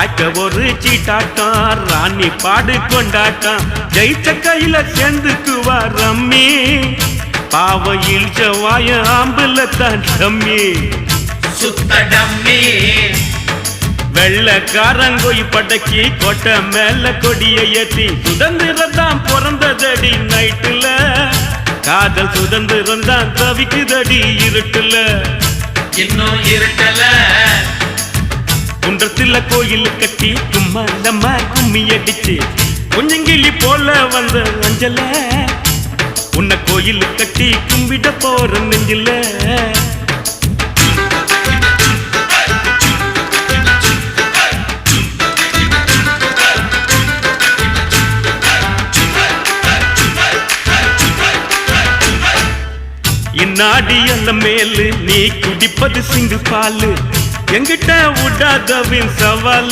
வாழ்க்கை ஒரு சீட்டாட்டம் ராணி பாடு கொண்டாட்டம் ஜெயிச்ச கையில சேர்ந்துக்குவா ரம்மி பாவ இழிச்ச வாய ஆம்புல தான் டம்மி சுத்த டம்மி வெள்ளக்காரங்கோய் படக்கி கோட்டை மேல கொடிய ஏத்தி சுதந்திரம் தான் பிறந்ததடி நைட்டுல காதல் சுதந்திரம் தான் தவிக்குதடி இருட்டுல இன்னும் இருட்டல குன்றத்துல கோயில் கட்டி சும்மா நம்ம கும்மி அடிச்சு கொஞ்சங்கிளி போல வந்த அஞ்சல உன்னை கோயில் கட்டி கும்பிட போற நெஞ்சில இந்நாடி அந்த மேலு நீ குடிப்பது சிங்கு பாலு எங்கிட்ட விடாதவின் சவாலு